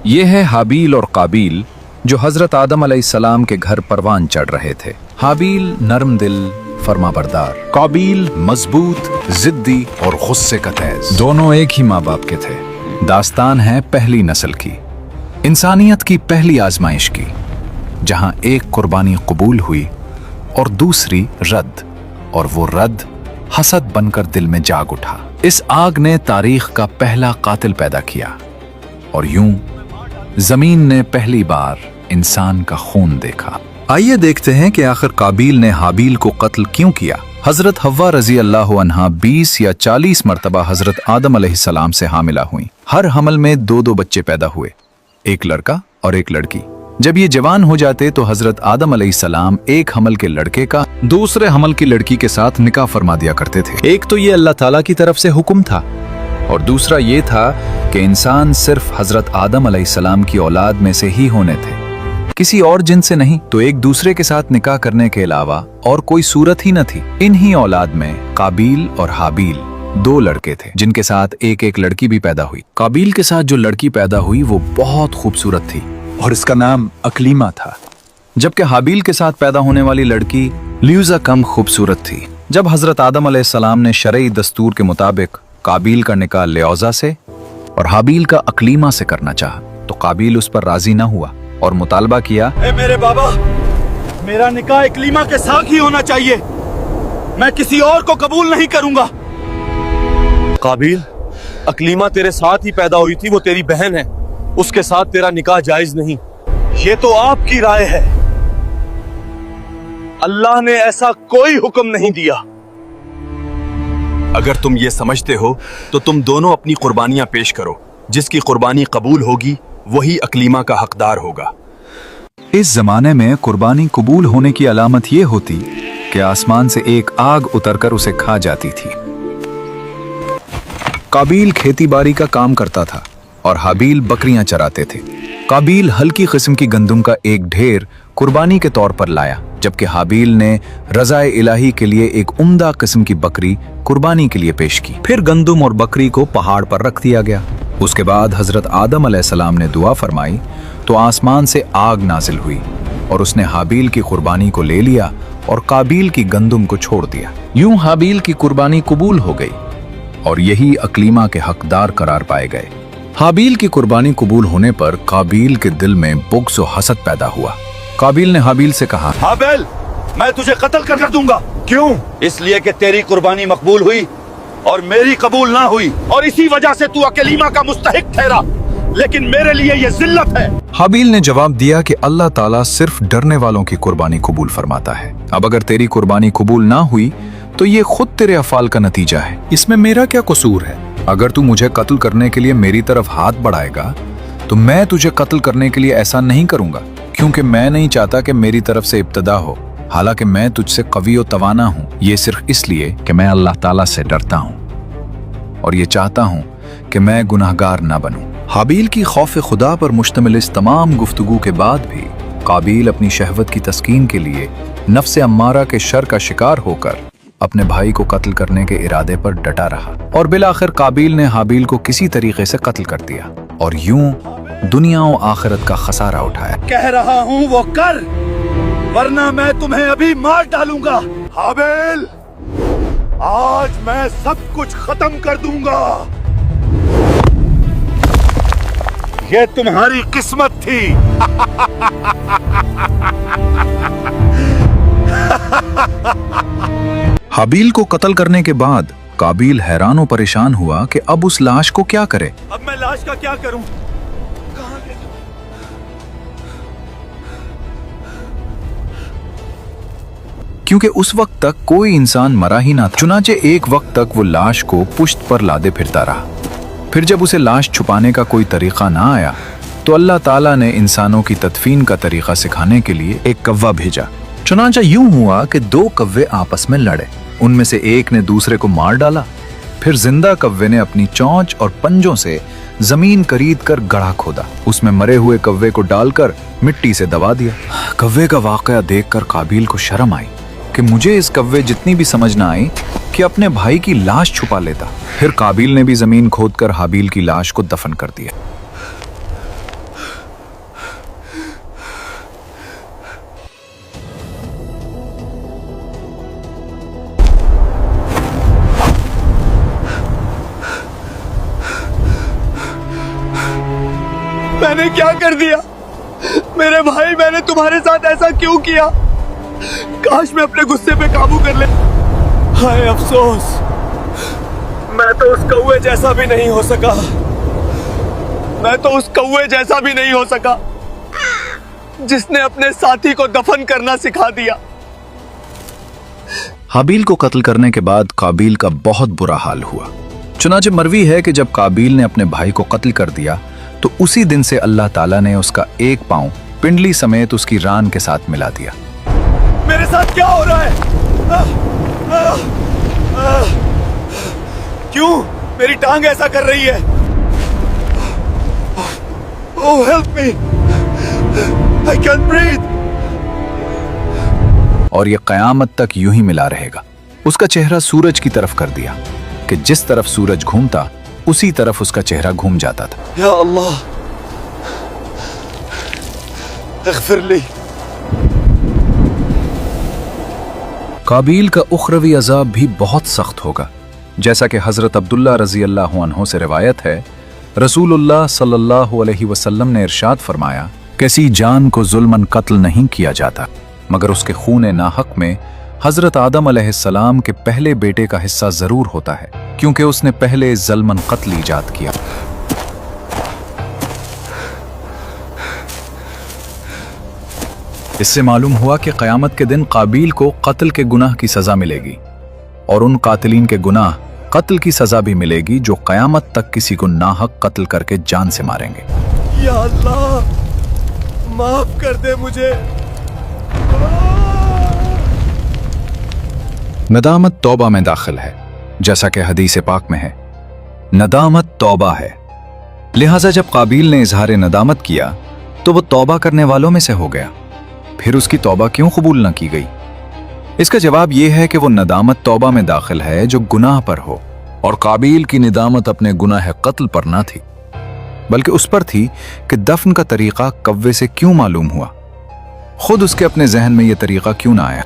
ये है हाबील और काबील जो हजरत आदम अलैहिस्सलाम के घर परवान चढ़ रहे थे। हाबील नरम दिल फरमाबरदार, काबील मजबूत जिद्दी और गुस्से का तेज। दोनों एक ही माँ बाप के थे। दास्तान है पहली नस्ल की, इंसानियत की पहली आजमाइश की, जहां एक कुर्बानी कबूल हुई और दूसरी रद्द, और वो रद्द हसद बनकर दिल में जाग उठा। इस आग ने तारीख का पहला कातिल पैदा किया और यूं जमीन ने पहली बार इंसान का खून देखा। आइए देखते हैं कि आखिर काबील ने हाबील को कत्ल क्यों किया। हजरत हव्वा रजी अल्लाह अन्हा 20 या 40 मरतबा हजरत आदम अलैहिस्सलाम से हामिला हुई। हर हमल में 2-2 बच्चे पैदा हुए, एक लड़का और एक लड़की। जब ये जवान हो जाते तो हजरत आदम अलैहिस्सलाम एक हमल के लड़के का दूसरे हमल की लड़की के साथ निकाह फरमा दिया करते थे। एक तो ये अल्लाह ताला की तरफ से हुक्म था और दूसरा ये था कि इंसान सिर्फ हजरत आदम अलैहिस्सलाम की औलाद में से ही होने थे, किसी और जिन से नहीं। तो एक दूसरे के साथ निकाह करने के अलावा और कोई सूरत ही न थी। इन्हीं औलाद में काबील और हाबील 2 लड़के थे, जिनके साथ एक एक लड़की भी पैदा हुई। काबील के साथ जो लड़की पैदा हुई वो बहुत खूबसूरत थी और इसका नाम अकलीमा था, जबकि हाबील के साथ पैदा होने वाली लड़की ल्यूजा कम खूबसूरत थी। जब हजरत आदम अलैहिस्सलाम ने शरई दस्तूर के मुताबिक काबील का निकाह ल्यूजा से और हाबील का अकलीमा से करना चाहा, तो काबील उस पर राजी न हुआ और मुतालबा किया, मेरे बाबा, मेरा निकाह अकलीमा के साथ ही होना चाहिए, मैं किसी और को कबूल नहीं करूंगा। काबील, अकलीमा तेरे साथ ही पैदा हुई थी, वो तेरी बहन है, उसके साथ तेरा निकाह जायज नहीं। ये तो आपकी राय है, अल्लाह ने ऐसा कोई हुक्म नहीं दिया। अगर तुम ये समझते हो तो तुम दोनों अपनी कुर्बानियां पेश करो, जिसकी कुर्बानी कबूल होगी वही अकलीमा का हकदार होगा। इस जमाने में कुर्बानी कबूल होने की अलामत ये होती कि आसमान से एक आग उतरकर उसे खा जाती थी। काबील खेती बाड़ी का काम करता था और हाबील बकरियां चराते थे। काबील हल्की किस्म की गंदम का एक ढेर कुर्बानी के तौर पर लाया, जबकि हाबील ने रज़ाए इलाही के लिए एक उम्दा किस्म की बकरी कुर्बानी के लिए पेश की। फिर गंदम और बकरी को पहाड़ पर रख दिया गया। उसके बाद हजरत आदम अलैहिस्सलाम ने दुआ फरमाई तो आसमान से आग नाजिल हुई और उसने हाबील की कुर्बानी को ले लिया और काबील की गंदम को छोड़ दिया। यूं हाबील की कुर्बानी कबूल हो गई और यही अकलीमा के हकदार करार पाए गए। हाबील की कुर्बानी कबूल होने पर काबील के दिल में बुग़्ज़ और हसद पैदा हुआ। काबील ने हाबील से कहा, हाबील, मैं तुझे कत्ल कर दूंगा। क्यों? इसलिए कि तेरी कुर्बानी मकबूल हुई और मेरी कबूल ना हुई, और इसी वजह से तू अकलीमा का मुस्तहिक ठहरा, लेकिन मेरे लिए ये जिल्लत है। हाबील ने जवाब दिया कि अल्लाह ताला सिर्फ डरने वालों की कुर्बानी कबूल फरमाता है। अब अगर तेरी कुर्बानी कबूल ना हुई तो ये खुद तेरे अफाल का नतीजा है, इसमें मेरा क्या कसूर है? अगर तू मुझे कत्ल करने के लिए मेरी तरफ हाथ बढ़ाएगा तो मैं तुझे कत्ल करने के लिए ऐसा नहीं करूंगा, क्योंकि मैं नहीं चाहता कि मेरी तरफ से इब्तदा हो। हालांकि मैं तुझसे कवी और तवाना हूं, ये सिर्फ इसलिए कि मैं अल्लाह ताला से डरता हूं और ये चाहता हूं कि मैं गुनाहगार ना बनूं। हाबील की खौफ खुदा पर मुश्तमिल इस तमाम गुफ्तगू के बाद भी काबील अपनी शहवत की तस्कीन के लिए नफ्स अम्मारा के शर का शिकार होकर अपने भाई को कत्ल करने के इरादे पर डटा रहा और बिलाखिर काबील ने हाबील को किसी तरीके से कत्ल कर दिया और यूं दुनिया और आखिरत का खसारा उठाया। कह रहा हूँ वो कर, वरना मैं तुम्हें अभी मार डालूंगा। हाबील, आज मैं सब कुछ खत्म कर दूंगा। ये तुम्हारी किस्मत थी। हाबील को कत्ल करने के बाद काबील हैरान और परेशान हुआ कि अब उस लाश को क्या करे। अब मैं लाश का क्या करूं? क्योंकि उस वक्त तक कोई इंसान मरा ही ना था। चुनाचे एक वक्त तक वो लाश को पुश्त पर लादे फिरता रहा। फिर जब उसे लाश छुपाने का कोई तरीका ना आया तो अल्लाह ताला ने इंसानों की तदफीन का तरीका सिखाने के लिए एक कव्वा भेजा। चुनाचा यूं हुआ कि 2 कव्वे आपस में लड़े, उनमें से एक ने दूसरे को मार डाला। फिर जिंदा कव्वे ने अपनी चोंच और पंजों से जमीन करीद कर गड्ढा खोदा, उसमें मरे हुए कव्वे को डालकर मिट्टी से दबा दिया। कव्वे का वाकया देखकर काबील को शर्म आई कि मुझे इस कव्वे जितनी भी समझ ना आई कि अपने भाई की लाश छुपा लेता। फिर काबील ने भी जमीन खोदकर हाबील की लाश को दफन कर दिया। میں نے کیا کر دیا؟ میرے بھائی، میں نے تمہارے ساتھ ایسا کیوں کیا؟ کاش میں اپنے غصے پہ قابو کر لے۔ ہائے افسوس، میں تو اس کوے جیسا بھی نہیں ہو سکا، میں تو اس کوے جیسا بھی نہیں ہو سکا جس نے اپنے ساتھی کو دفن کرنا سکھا دیا۔ حابیل کو قتل کرنے کے بعد قابیل کا بہت برا حال ہوا۔ چنانچہ مروی ہے کہ جب قابیل نے اپنے بھائی کو قتل کر دیا تو اسی دن سے اللہ تعالیٰ نے اس کا ایک پاؤں پنڈلی سمیت اس کی ران کے ساتھ ملا دیا۔ میرے ساتھ کیا ہو رہا ہے؟ کیوں میری ٹانگ ایسا کر رہی ہے؟ Oh, help me! I can't breathe! اور یہ قیامت تک یوں ہی ملا رہے گا۔ اس کا چہرہ سورج کی طرف کر دیا کہ جس طرف سورج گھومتا اسی طرف اس کا چہرہ گھوم جاتا تھا۔ یا اللہ اغفر لی۔ قابیل کا اخروی عذاب بھی بہت سخت ہوگا، جیسا کہ حضرت عبداللہ رضی اللہ عنہ سے روایت ہے، رسول اللہ صلی اللہ علیہ وسلم نے ارشاد فرمایا، کسی جان کو ظلماً قتل نہیں کیا جاتا مگر اس کے خون ناحق میں حضرت آدم علیہ السلام کے پہلے بیٹے کا حصہ ضرور ہوتا ہے، کیونکہ اس نے پہلے ظلماً قتل ایجاد کیا۔ اس سے معلوم ہوا کہ قیامت کے دن قابیل کو قتل کے گناہ کی سزا ملے گی، اور ان قاتلین کے گناہ قتل کی سزا بھی ملے گی جو قیامت تک کسی کو ناحق قتل کر کے جان سے ماریں گے۔ یا اللہ معاف کر دے مجھے۔ ندامت توبہ میں داخل ہے، جیسا کہ حدیث پاک میں ہے، ندامت توبہ ہے۔ لہٰذا جب قابیل نے اظہار ندامت کیا تو وہ توبہ کرنے والوں میں سے ہو گیا، پھر اس کی توبہ کیوں قبول نہ کی گئی؟ اس کا جواب یہ ہے کہ وہ ندامت توبہ میں داخل ہے جو گناہ پر ہو، اور قابیل کی ندامت اپنے گناہ قتل پر نہ تھی، بلکہ اس پر تھی کہ دفن کا طریقہ کوے سے کیوں معلوم ہوا، خود اس کے اپنے ذہن میں یہ طریقہ کیوں نہ آیا۔